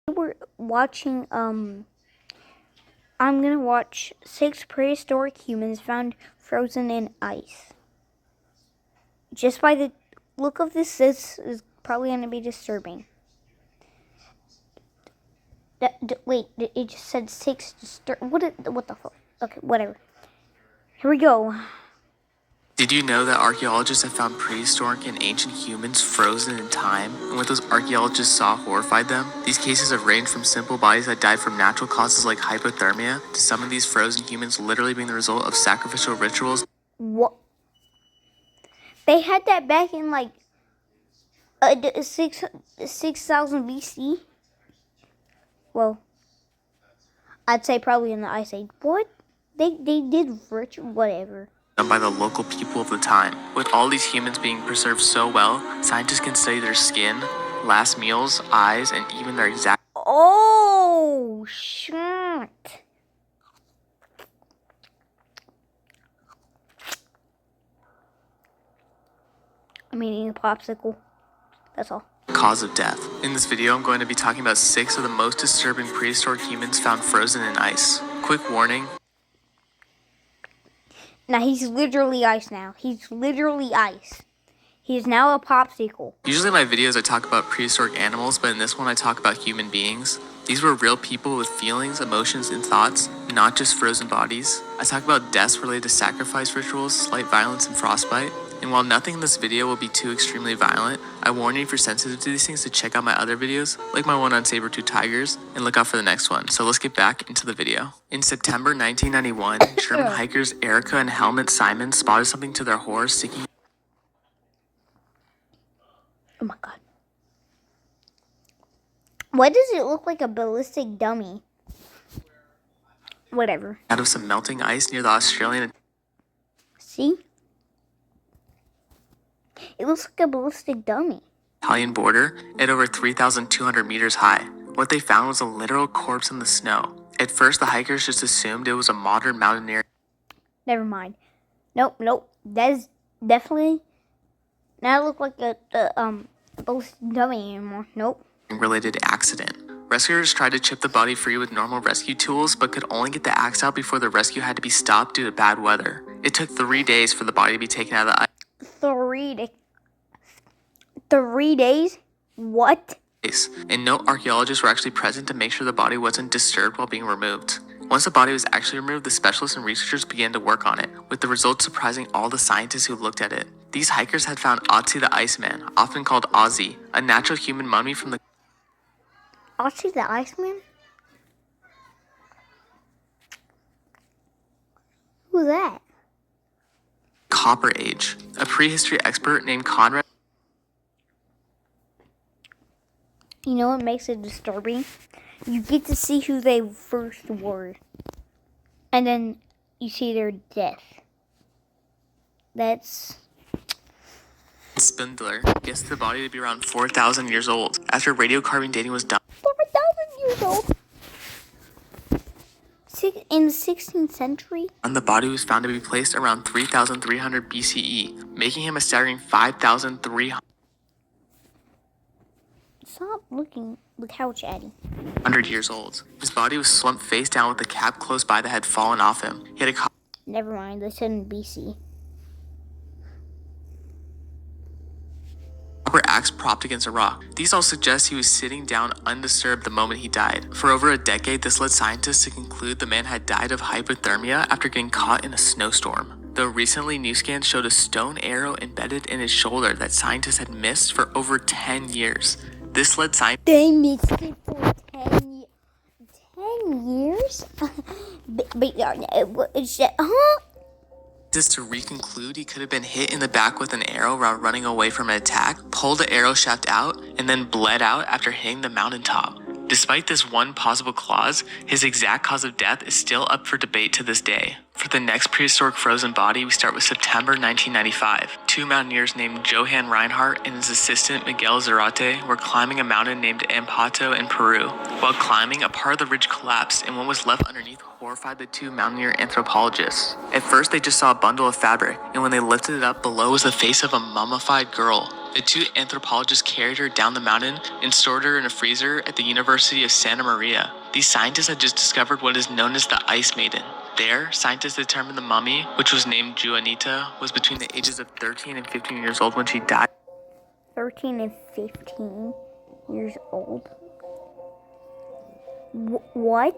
We're watching I'm gonna watch 6 prehistoric humans found frozen in ice. Just by the look of this is probably gonna be disturbing. Wait, it just said 6 what the fuck? Okay, whatever. Here we go. Did you know that archaeologists have found prehistoric and ancient humans frozen in time? And what those archaeologists saw horrified them? These cases have ranged from simple bodies that died from natural causes like hypothermia, to some of these frozen humans literally being the result of sacrificial rituals. What? They had that back in like 6,000 BC? Well, I'd say probably in the Ice Age. What? They did ritual, whatever. Done by the local people of the time. With all these humans being preserved so well, scientists can study their skin, last meals, eyes, and even their exact. Oh, shit. I'm eating a popsicle. That's all. Cause of death. In this video, I'm going to be talking about 6 of the most disturbing prehistoric humans found frozen in ice. Quick warning. Now, he's literally ice now. He's literally ice. He's now a popsicle. Usually in my videos I talk about prehistoric animals, but in this one I talk about human beings. These were real people with feelings, emotions, and thoughts, not just frozen bodies. I talk about deaths related to sacrifice rituals, slight violence, and frostbite. And while nothing in this video will be too extremely violent, I warn you if you're sensitive to these things to check out my other videos, like my one on saber-tooth tigers, and look out for the next one. So let's get back into the video. In September 1991, German hikers Erica and Helmut Simon spotted something to their horror sticking. Oh my god. Why does it look like a ballistic dummy? Whatever. Out of some melting ice near the Australian. See? It looks like a ballistic dummy. Italian border at over 3,200 meters high. What they found was a literal corpse in the snow. At first, the hikers just assumed it was a modern mountaineer. Never mind. Nope. That is definitely not look like a ballistic dummy anymore. Nope. Related accident. Rescuers tried to chip the body free with normal rescue tools, but could only get the axe out before the rescue had to be stopped due to bad weather. It took 3 days for the body to be taken out of the ice. 3 days? What? And no archaeologists were actually present to make sure the body wasn't disturbed while being removed. Once the body was actually removed, the specialists and researchers began to work on it, with the results surprising all the scientists who looked at it. These hikers had found Otzi the Iceman, often called Ozzy, a natural human mummy from the Otzi the Iceman? Who's that? Copper Age. A prehistory expert named Conrad. You know what makes it disturbing? You get to see who they first were. And then you see their death. That's... Spindler guessed the body to be around 4,000 years old. After radiocarbon dating was done, 4,000 years old? In the 16th century? and the body was found to be placed around 3,300 BCE, making him a staggering 5,300 Stop looking. Look how chatty. years old. His body was slumped face down with the cap close by that had fallen off him. He had a Never mind, they said in BC. copper axe propped against a rock. These all suggest he was sitting down undisturbed the moment he died. For over a decade, this led scientists to conclude the man had died of hypothermia after getting caught in a snowstorm. Though recently, new scans showed a stone arrow embedded in his shoulder that scientists had missed for over 10 years. This led scientists They missed it for 10 years? to reconclude he could have been hit in the back with an arrow while running away from an attack, pulled the arrow shaft out, and then bled out after hitting the mountaintop. Despite this one possible clause, his exact cause of death is still up for debate to this day. For the next prehistoric frozen body, we start with September 1995. 2 mountaineers named Johann Reinhardt and his assistant Miguel Zarate were climbing a mountain named Ampato in Peru. While climbing, a part of the ridge collapsed, and what was left underneath horrified the 2 mountaineer anthropologists. At first, they just saw a bundle of fabric, and when they lifted it up, below was the face of a mummified girl. The two anthropologists carried her down the mountain and stored her in a freezer at the University of Santa Maria. These scientists had just discovered what is known as the Ice Maiden. There, scientists determined the mummy, which was named Juanita, was between the ages of 13 and 15 years old when she died. 13 and 15 years old? What?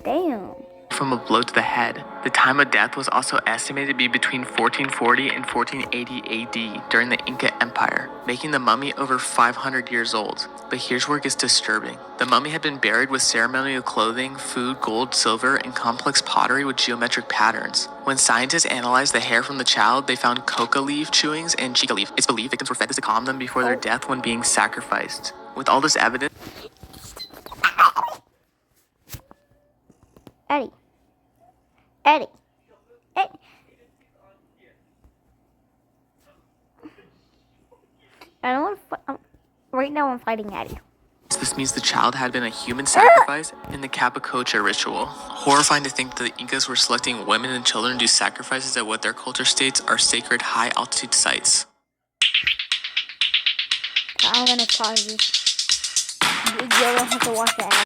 Damn. From a blow to the head. The time of death was also estimated to be between 1440 and 1480 AD during the Inca Empire, making the mummy over 500 years old. But here's where it gets disturbing. The mummy had been buried with ceremonial clothing, food, gold, silver, and complex pottery with geometric patterns. When scientists analyzed the hair from the child, they found coca leaf chewings and chica leaf. It's believed victims were fed this to calm them before their death when being sacrificed. With all this evidence, Eddie. I don't want to. Right now, I'm fighting Eddie. this means the child had been a human sacrifice in the Capacocha ritual. Horrifying to think that the Incas were selecting women and children to do sacrifices at what their culture states are sacred high-altitude sites. I'm gonna pause this. You don't have to watch that.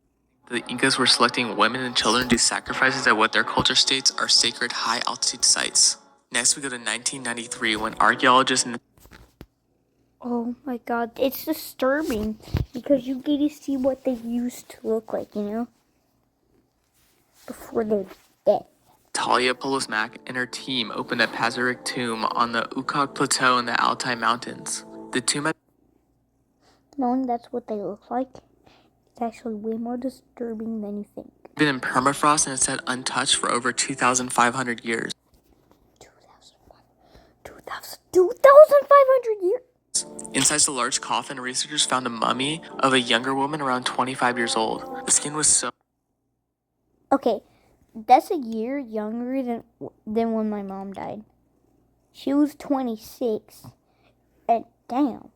The Incas were selecting women and children to do sacrifices at what their culture states are sacred high-altitude sites. Next, we go to 1993 when archaeologists in the Oh my god, it's disturbing because you get to see what they used to look like, you know? Before they're dead. Talia Polosmak and her team opened a prehistoric tomb on the Ukok Plateau in the Altai Mountains. The tomb had Knowing that's what they look like, it's actually way more disturbing than you think. been in permafrost and it sat untouched for over 2,500 years. 2,500 years? Inside the large coffin, researchers found a mummy of a younger woman around 25 years old. The skin was so Okay, that's a year younger than when my mom died. She was 26. And damn.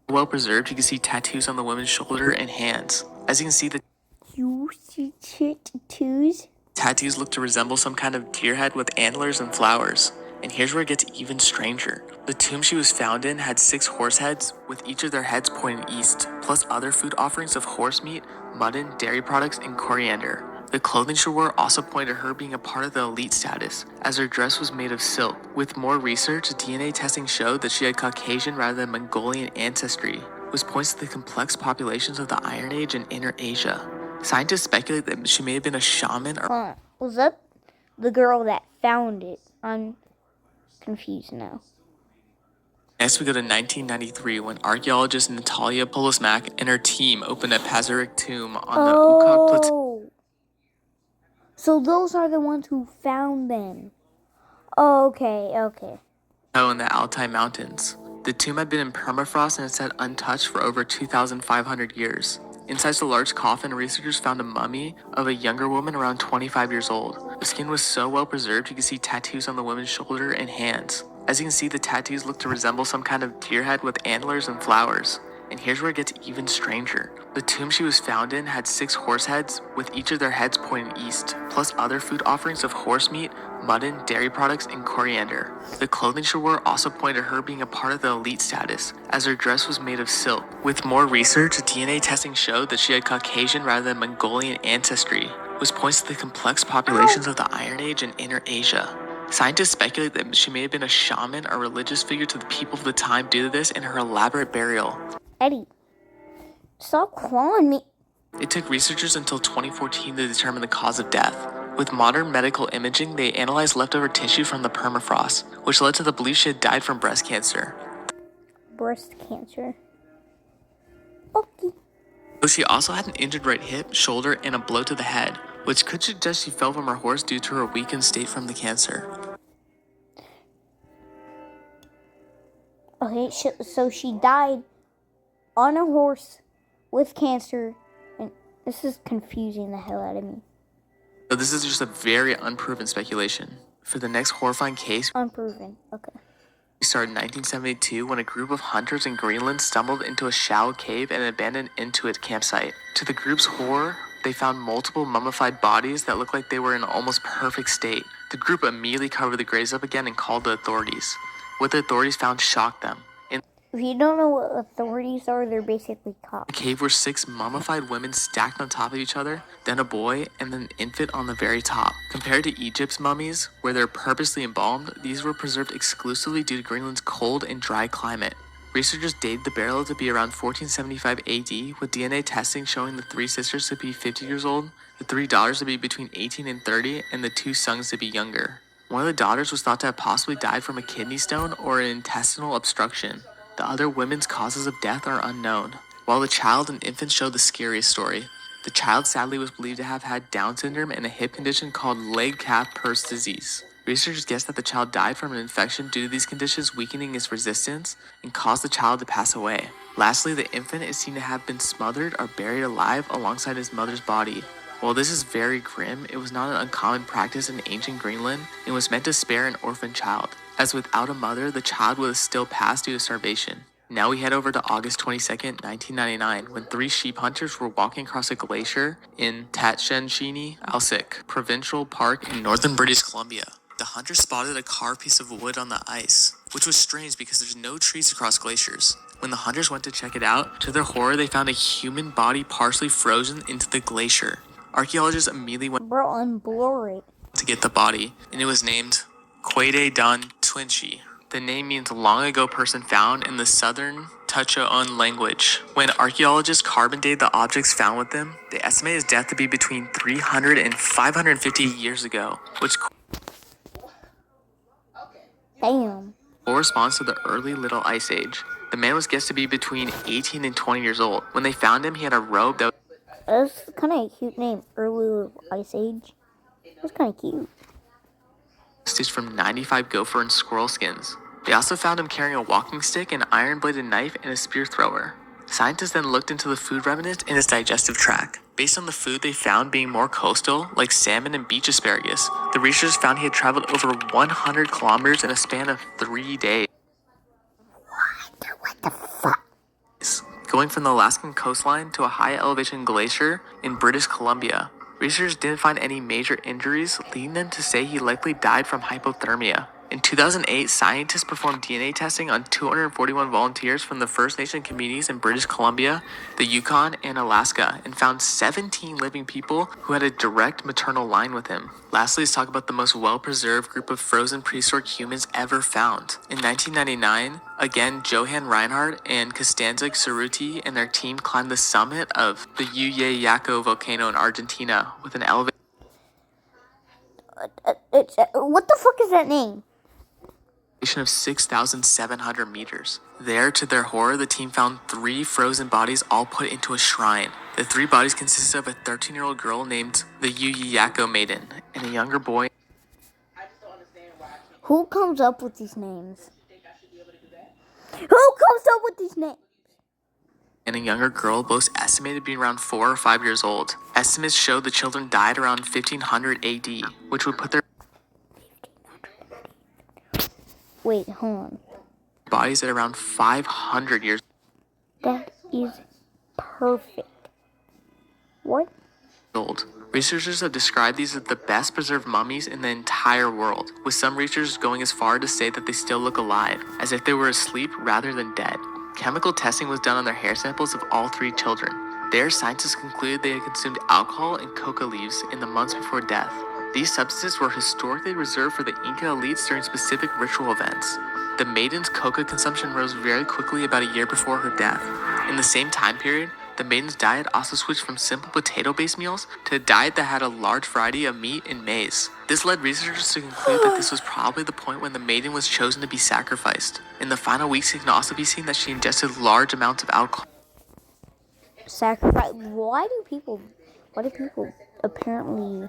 well preserved, you can see tattoos on the woman's shoulder and hands. As you can see, the You see tattoos? tattoos look to resemble some kind of deer head with antlers and flowers. And here's where it gets even stranger. The tomb she was found in had 6 horse heads, with each of their heads pointing east, plus other food offerings of horse meat, mutton, dairy products, and coriander. The clothing she wore also pointed to her being a part of the elite status, as her dress was made of silk. With more research, DNA testing showed that she had Caucasian rather than Mongolian ancestry, which points to the complex populations of the Iron Age in Inner Asia. Scientists speculate that she may have been a shaman or Was that the girl that found it? I'm confused now. Next, we go to 1993 when archaeologist Natalia Polosmak and her team opened a prehistoric tomb on the Ukok Plateau Oh, so those are the ones who found them. Okay. in the Altai Mountains. The tomb had been in permafrost and it sat untouched for over 2,500 years. Inside the large coffin, researchers found a mummy of a younger woman around 25 years old. The skin was so well preserved, you can see tattoos on the woman's shoulder and hands. As you can see, the tattoos look to resemble some kind of deer head with antlers and flowers. And here's where it gets even stranger. The tomb she was found in had 6 horse heads, with each of their heads pointing east, plus other food offerings of horse meat, mutton, dairy products, and coriander. The clothing she wore also pointed to her being a part of the elite status, as her dress was made of silk. With more research, DNA testing showed that she had Caucasian rather than Mongolian ancestry, which points to the complex populations of the Iron Age in Inner Asia. Scientists speculate that she may have been a shaman or religious figure to the people of the time due to this and her elaborate burial. Eddie, stop clawing me. It took researchers until 2014 to determine the cause of death. With modern medical imaging, they analyzed leftover tissue from the permafrost, which led to the belief she had died from breast cancer. Breast cancer. Okay. Though she also had an injured right hip, shoulder, and a blow to the head, which could suggest she fell from her horse due to her weakened state from the cancer. Okay, so she died on a horse with cancer, and this is confusing the hell out of me. So this is just a very unproven speculation. For the next horrifying case, Unproven. Okay. we started in 1972 when a group of hunters in Greenland stumbled into a shallow cave and abandoned Inuit campsite. To the group's horror, they found multiple mummified bodies that looked like they were in an almost perfect state. The group immediately covered the graves up again and called the authorities. What the authorities found shocked them. In If you don't know what authorities are, they're basically the cops. cave were 6 mummified women stacked on top of each other, then a boy, and then an infant on the very top. Compared to Egypt's mummies, where they're purposely embalmed, these were preserved exclusively due to Greenland's cold and dry climate. Researchers dated the burial to be around 1475 AD, with DNA testing showing the 3 sisters to be 50 years old, the 3 daughters to be between 18 and 30, and the 2 sons to be younger. One of the daughters was thought to have possibly died from a kidney stone or an intestinal obstruction. The other women's causes of death are unknown. While the child and infant show the scariest story, the child sadly was believed to have had Down syndrome and a hip condition called leg-calf-purse disease. Researchers guessed that the child died from an infection due to these conditions weakening its resistance and caused the child to pass away. Lastly, the infant is seen to have been smothered or buried alive alongside his mother's body. While this is very grim, it was not an uncommon practice in ancient Greenland and was meant to spare an orphan child, as without a mother, the child would have still passed due to starvation. Now we head over to August 22nd, 1999, when 3 sheep hunters were walking across a glacier in Tatshenshini, Alsik Provincial Park in northern British Columbia. The hunters spotted a carved piece of wood on the ice, which was strange because there's no trees across glaciers. When the hunters went to check it out, to their horror, they found a human body partially frozen into the glacier. Archaeologists immediately went Bro, unblur it. to get the body, and it was named Kwede Don Twinchi. The name means long ago person found in the southern Tuchoan language. When archaeologists carbon dated the objects found with them, they estimate his death to be between 300 and 550 years ago, which Damn. corresponds to the early Little Ice Age. The man was guessed to be between 18 and 20 years old. When they found him, he had a robe that That's kind of a cute name. Early Ice Age. That's kind of cute. was stitched from 95 gopher and squirrel skins. They also found him carrying a walking stick, an iron-bladed knife, and a spear thrower. Scientists then looked into the food remnants in his digestive tract. Based on the food they found being more coastal, like salmon and beach asparagus, the researchers found he had traveled over 100 kilometers in a span of 3 days. What the fuck? Going from the Alaskan coastline to a high elevation glacier in British Columbia. Researchers didn't find any major injuries, leading them to say he likely died from hypothermia. In 2008, scientists performed DNA testing on 241 volunteers from the First Nation communities in British Columbia, the Yukon, and Alaska, and found 17 living people who had a direct maternal line with him. Lastly, let's talk about the most well-preserved group of frozen prehistoric humans ever found. In 1999, again, Johan Reinhardt and Costanza Cerruti and their team climbed the summit of the Uyeyaco volcano in Argentina with an elevation What the fuck is that name? of 6,700 meters. There, to their horror, the team found 3 frozen bodies all put into a shrine. The 3 bodies consisted of a 13-year-old girl named the Yuyako Maiden and a younger boy Who comes up with these names? Who comes up with these names? and a younger girl, both estimated to be around 4 or 5 years old. Estimates show the children died around 1500 AD, which would put their Wait, hold on. bodies at around 500 years That is perfect. What? old. Researchers have described these as the best preserved mummies in the entire world, with some researchers going as far to say that they still look alive, as if they were asleep rather than dead. Chemical testing was done on their hair samples of all 3 children. There, scientists concluded they had consumed alcohol and coca leaves in the months before death. These substances were historically reserved for the Inca elites during specific ritual events. The maiden's coca consumption rose very quickly about a year before her death. In the same time period, the maiden's diet also switched from simple potato-based meals to a diet that had a large variety of meat and maize. This led researchers to conclude that this was probably the point when the maiden was chosen to be sacrificed. In the final weeks, it can also be seen that she ingested large amounts of alcohol. Sacrifice. Why do people apparently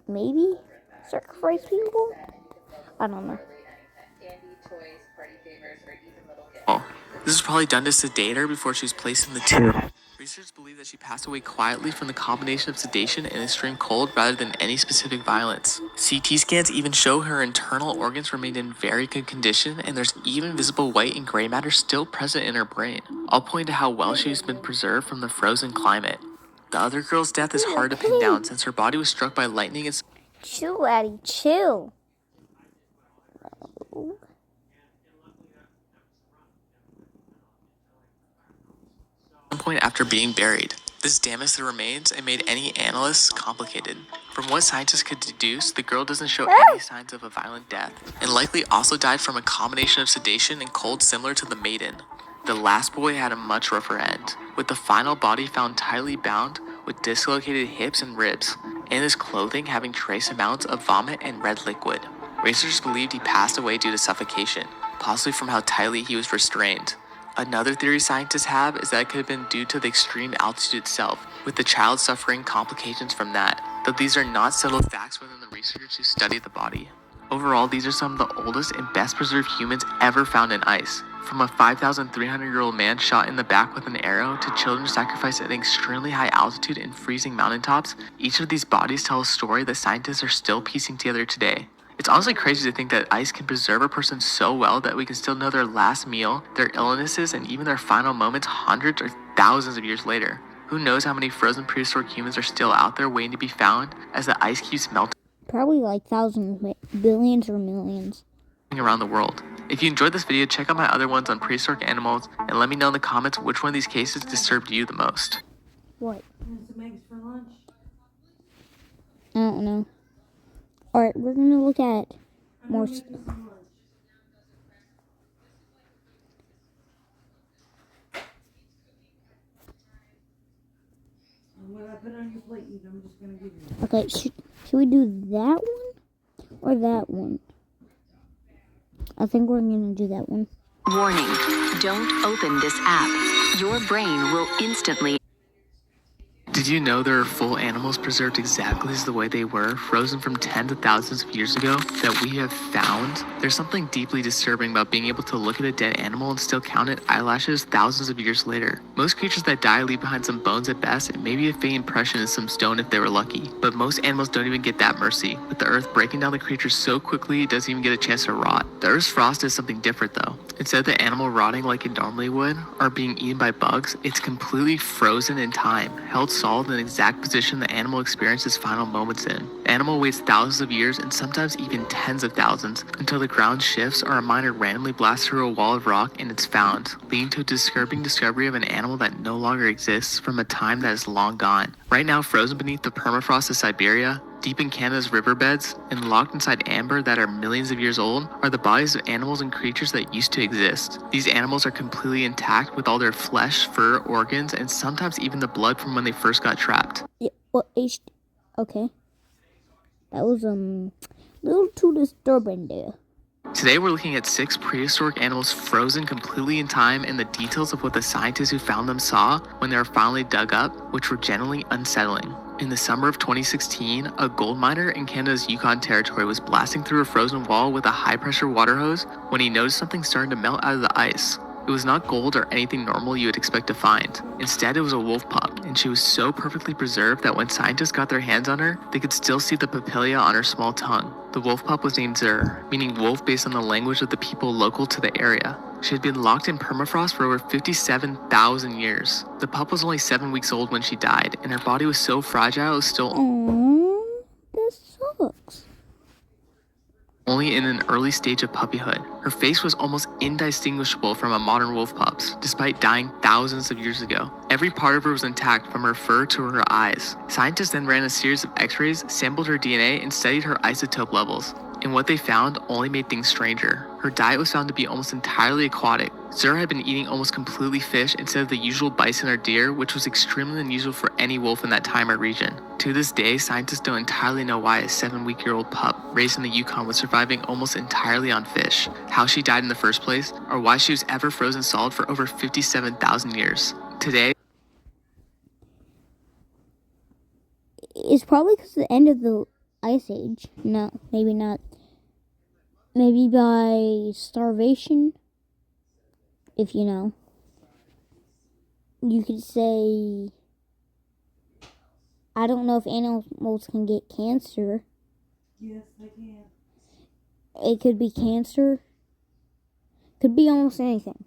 maybe sacrifice people? I don't know. This was probably done to sedate her before she was placed in the tomb. Researchers believe that she passed away quietly from the combination of sedation and extreme cold rather than any specific violence. CT scans even show her internal organs remained in very good condition, and there's even visible white and gray matter still present in her brain, all pointing to how well she's been preserved from the frozen climate. The other girl's death is hard to pin down since her body was struck by lightning and Chill, Addie. Chill. Oh. One point after being buried. This damaged the remains and made any analysts complicated. From what scientists could deduce, the girl doesn't show any signs of a violent death, and likely also died from a combination of sedation and cold similar to the maiden. The last boy had a much rougher end, with the final body found tightly bound with dislocated hips and ribs, and his clothing having trace amounts of vomit and red liquid. Researchers believed he passed away due to suffocation, possibly from how tightly he was restrained. Another theory scientists have is that it could have been due to the extreme altitude itself, with the child suffering complications from that, though these are not settled facts within the researchers who study the body. Overall, these are some of the oldest and best preserved humans ever found in ice. From a 5,300-year-old man shot in the back with an arrow to children sacrificed at an extremely high altitude in freezing mountaintops, each of these bodies tell a story that scientists are still piecing together today. It's honestly crazy to think that ice can preserve a person so well that we can still know their last meal, their illnesses, and even their final moments hundreds or thousands of years later. Who knows how many frozen prehistoric humans are still out there waiting to be found as the ice keeps melting Probably like thousands, billions, or millions. Around the world. If you enjoyed this video, check out my other ones on prehistoric animals and let me know in the comments which one of these cases disturbed you the most. What? Some eggs for lunch. I don't know. Alright, we're gonna look at more stuff. What I put on your plate, I'm just gonna give you. Okay, should we do that one or that one? I think we're gonna do that one. Warning, don't open this app. Your brain will instantly... Did you know there are full animals preserved exactly as the way they were, frozen from tens of thousands of years ago, that we have found? There's something deeply disturbing about being able to look at a dead animal and still count its eyelashes thousands of years later. Most creatures that die leave behind some bones at best and maybe a faint impression of some stone if they were lucky. But most animals don't even get that mercy, with the earth breaking down the creature so quickly it doesn't even get a chance to rot. The earth's frost is something different though. Instead of the animal rotting like it normally would, or being eaten by bugs, it's completely frozen in time, held solid in the exact position the animal experienced its final moments in. The animal waits thousands of years and sometimes even tens of thousands until the ground shifts or a miner randomly blasts through a wall of rock and it's found, leading to a disturbing discovery of an animal that no longer exists from a time that is long gone. Right now frozen beneath the permafrost of Siberia, deep in Canada's riverbeds, and locked inside amber that are millions of years old, are the bodies of animals and creatures that used to exist. These animals are completely intact with all their flesh, fur, organs, and sometimes even the blood from when they first got trapped. Yeah, okay. That was a little too disturbing there. Today we're looking at 6 prehistoric animals frozen completely in time and the details of what the scientists who found them saw when they were finally dug up, which were generally unsettling. In the summer of 2016, a gold miner in Canada's Yukon Territory was blasting through a frozen wall with a high-pressure water hose when he noticed something starting to melt out of the ice. It was not gold or anything normal you would expect to find. Instead, it was a wolf pup, and she was so perfectly preserved that when scientists got their hands on her, they could still see the papilla on her small tongue. The wolf pup was named Zur, meaning wolf based on the language of the people local to the area. She had been locked in permafrost for over 57,000 years. The pup was only 7 weeks old when she died, and her body was so fragile it was still That sucks. only in an early stage of puppyhood. Her face was almost indistinguishable from a modern wolf pup's, despite dying thousands of years ago. Every part of her was intact from her fur to her eyes. Scientists then ran a series of x-rays, sampled her DNA, and studied her isotope levels. And what they found only made things stranger. Her diet was found to be almost entirely aquatic. Zur had been eating almost completely fish instead of the usual bison or deer, which was extremely unusual for any wolf in that time or region. To this day, scientists don't entirely know why a 7-week-old pup raised in the Yukon was surviving almost entirely on fish, how she died in the first place, or why she was ever frozen solid for over 57,000 years. Today, It's probably because of the end of the Ice Age. No, maybe not. Maybe by starvation, if you know. You could say, I don't know if animals can get cancer. Yes, they can. It could be cancer. Could be almost anything.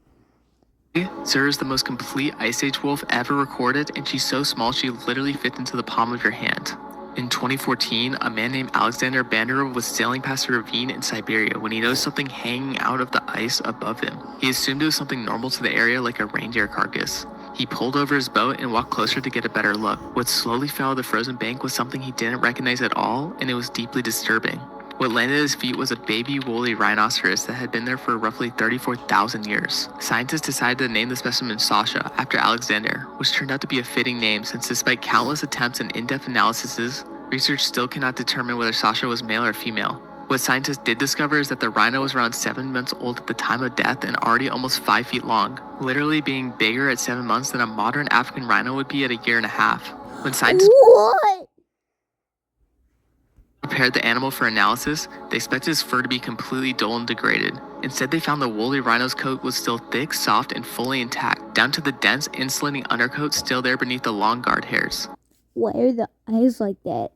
Zur is the most complete Ice Age wolf ever recorded, and she's so small she literally fits into the palm of your hand. In 2014, a man named Alexander Banderov was sailing past a ravine in Siberia when he noticed something hanging out of the ice above him. He assumed it was something normal to the area, like a reindeer carcass. He pulled over his boat and walked closer to get a better look. What slowly fell out of the frozen bank was something he didn't recognize at all, and it was deeply disturbing. What landed at his feet was a baby woolly rhinoceros that had been there for roughly 34,000 years. Scientists decided to name the specimen Sasha after Alexander, which turned out to be a fitting name since despite countless attempts and in-depth analyses, research still cannot determine whether Sasha was male or female. What scientists did discover is that the rhino was around 7 months old at the time of death and already almost 5 feet long, literally being bigger at 7 months than a modern African rhino would be at a year and a half. When scientists What? prepared the animal for analysis, they expected his fur to be completely dull and degraded. Instead, they found the woolly rhino's coat was still thick, soft, and fully intact, down to the dense, insulating undercoat still there beneath the long guard hairs. Why are the eyes like that?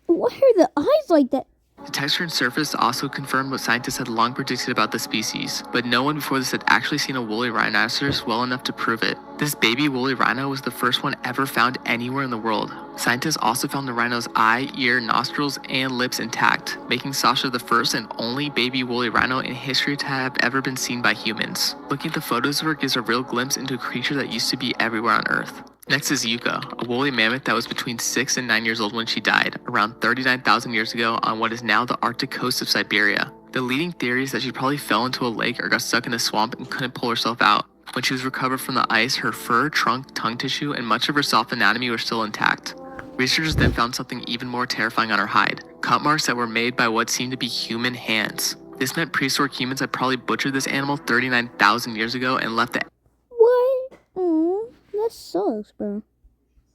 Why are the eyes like that? The texture and surface also confirmed what scientists had long predicted about the species, but no one before this had actually seen a woolly rhinoceros well enough to prove it. This baby woolly rhino was the first one ever found anywhere in the world. Scientists also found the rhino's eye, ear, nostrils, and lips intact, making Sasha the first and only baby woolly rhino in history to have ever been seen by humans. Looking at the photos of her gives a real glimpse into a creature that used to be everywhere on Earth. Next is Yuka, a woolly mammoth that was between 6 and 9 years old when she died, around 39,000 years ago on what is now the Arctic coast of Siberia. The leading theory is that she probably fell into a lake or got stuck in a swamp and couldn't pull herself out. When she was recovered from the ice, her fur, trunk, tongue tissue, and much of her soft anatomy were still intact. Researchers then found something even more terrifying on her hide, cut marks that were made by what seemed to be human hands. This meant prehistoric humans had probably butchered this animal 39,000 years ago and left the What? That sucks, bro.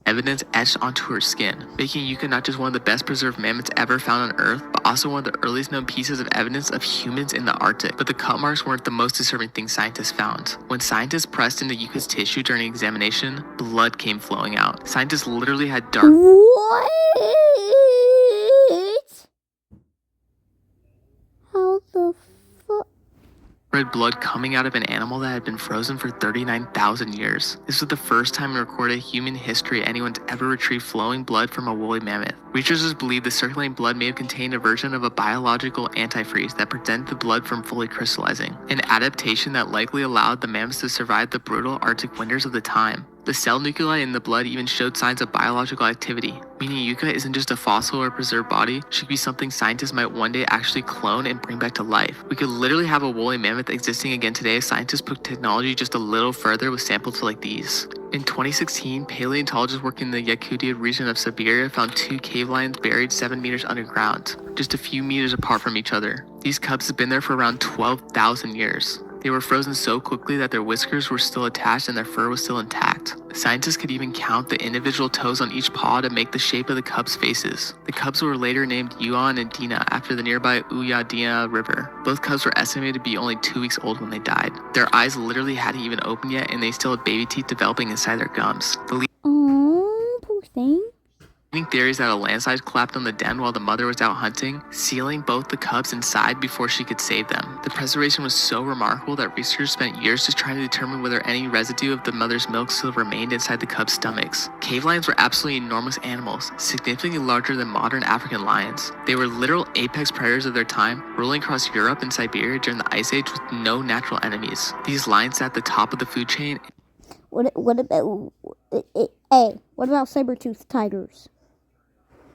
evidence etched onto her skin, making Yuka not just one of the best preserved mammoths ever found on Earth, but also one of the earliest known pieces of evidence of humans in the Arctic. But the cut marks weren't the most disturbing thing scientists found. When scientists pressed into Yuka's tissue during examination, blood came flowing out. Scientists literally had dark What? How the fuck? red blood coming out of an animal that had been frozen for 39,000 years. This was the first time in recorded human history anyone's ever retrieved flowing blood from a woolly mammoth. Researchers believe the circulating blood may have contained a version of a biological antifreeze that prevented the blood from fully crystallizing, an adaptation that likely allowed the mammoths to survive the brutal Arctic winters of the time. The cell nuclei in the blood even showed signs of biological activity, meaning Yuka isn't just a fossil or preserved body, she could be something scientists might one day actually clone and bring back to life. We could literally have a woolly mammoth existing again today if scientists put technology just a little further with samples like these. In 2016, paleontologists working in the Yakutia region of Siberia found 2 cave lions buried 7 meters underground, just a few meters apart from each other. These cubs have been there for around 12,000 years. They were frozen so quickly that their whiskers were still attached and their fur was still intact. Scientists could even count the individual toes on each paw to make the shape of the cubs' faces. The cubs were later named Yuan and Dina after the nearby Uyadina River. Both cubs were estimated to be only 2 weeks old when they died. Their eyes literally hadn't even opened yet and they still had baby teeth developing inside their gums. The Poor thing. leading theory is that a landslide collapsed on the den while the mother was out hunting, sealing both the cubs inside before she could save them. The preservation was so remarkable that researchers spent years just trying to determine whether any residue of the mother's milk still remained inside the cubs' stomachs. Cave lions were absolutely enormous animals, significantly larger than modern African lions. They were literal apex predators of their time, ruling across Europe and Siberia during the Ice Age with no natural enemies. These lions sat at the top of the food chain. What about saber-toothed tigers?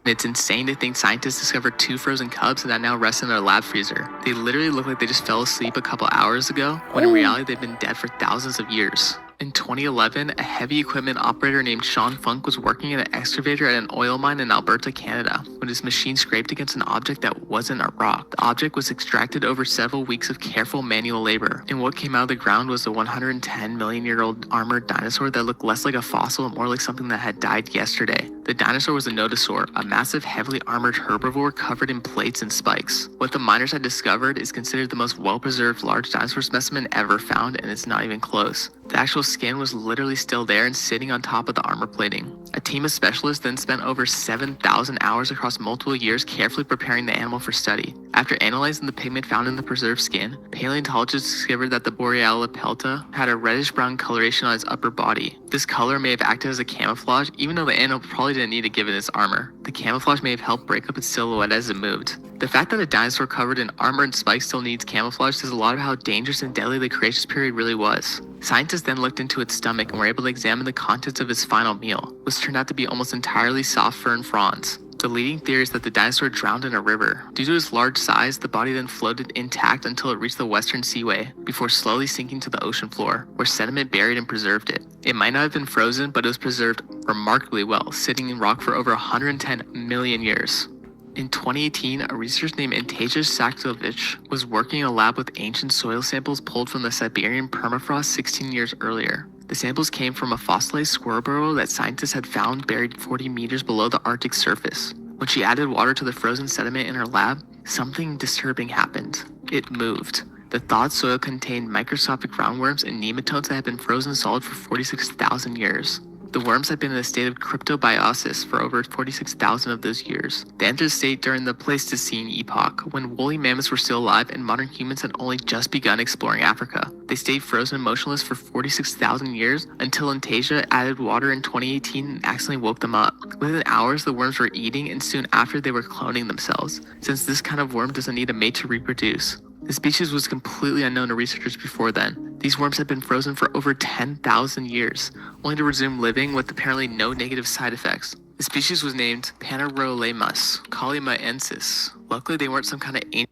It's insane to think scientists discovered 2 frozen cubs that now rest in their lab freezer. They literally look like they just fell asleep a couple hours ago, when in reality they've been dead for thousands of years. In 2011, a heavy equipment operator named Sean Funk was working in an excavator at an oil mine in Alberta, Canada, when his machine scraped against an object that wasn't a rock. The object was extracted over several weeks of careful manual labor, and what came out of the ground was a 110 million year old armored dinosaur that looked less like a fossil and more like something that had died yesterday. The dinosaur was a nodosaur, a massive heavily armored herbivore covered in plates and spikes. What the miners had discovered is considered the most well-preserved large dinosaur specimen ever found, and it's not even close. The actual skin was literally still there and sitting on top of the armor plating. A team of specialists then spent over 7,000 hours across multiple years carefully preparing the animal for study. After analyzing the pigment found in the preserved skin, paleontologists discovered that the Borealia pelta had a reddish-brown coloration on its upper body. This color may have acted as a camouflage, even though the animal probably didn't need to give it its armor. The camouflage may have helped break up its silhouette as it moved. The fact that a dinosaur covered in armor and spikes still needs camouflage says a lot of how dangerous and deadly the Cretaceous period really was. Scientists then looked into its stomach and were able to examine the contents of its final meal, which turned out to be almost entirely soft fur and fronds. The leading theory is that the dinosaur drowned in a river. Due to its large size, the body then floated intact until it reached the Western Seaway, before slowly sinking to the ocean floor, where sediment buried and preserved it. It might not have been frozen, but it was preserved remarkably well, sitting in rock for over 110 million years. In 2018, a researcher named Anastasia Saksovich was working in a lab with ancient soil samples pulled from the Siberian permafrost 16 years earlier. The samples came from a fossilized squirrel burrow that scientists had found buried 40 meters below the Arctic surface. When she added water to the frozen sediment in her lab, something disturbing happened. It moved. The thawed soil contained microscopic roundworms and nematodes that had been frozen solid for 46,000 years. The worms had been in a state of cryptobiosis for over 46,000 of those years. They entered the state during the Pleistocene epoch, when woolly mammoths were still alive and modern humans had only just begun exploring Africa. They stayed frozen and motionless for 46,000 years until Anastasia added water in 2018 and accidentally woke them up. Within hours, the worms were eating, and soon after they were cloning themselves, since this kind of worm doesn't need a mate to reproduce. The species was completely unknown to researchers before then. These worms had been frozen for over 10,000 years, only to resume living with apparently no negative side effects. The species was named Panerolemus colimaensis. Luckily, they weren't some kind of ancient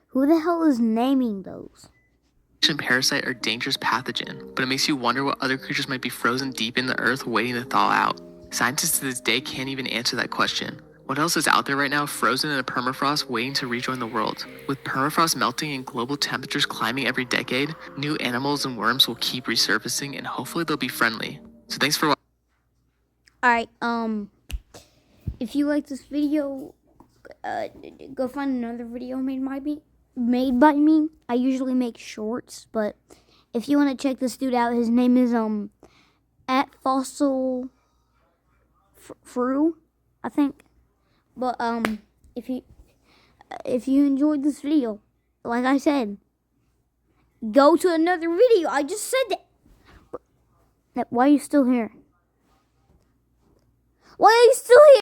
Who the hell is naming those? parasite or dangerous pathogen, but it makes you wonder what other creatures might be frozen deep in the earth waiting to thaw out. Scientists to this day can't even answer that question. What else is out there right now frozen in a permafrost waiting to rejoin the world? With permafrost melting and global temperatures climbing every decade, new animals and worms will keep resurfacing and hopefully they'll be friendly. So thanks for watching. Alright, if you like this video, go find another video made by me. I usually make shorts, but if you want to check this dude out, his name is, at Fossil Fru, I think. But, if you enjoyed this video, like I said, go to another video. I just said that. Why are you still here? Why are you still here?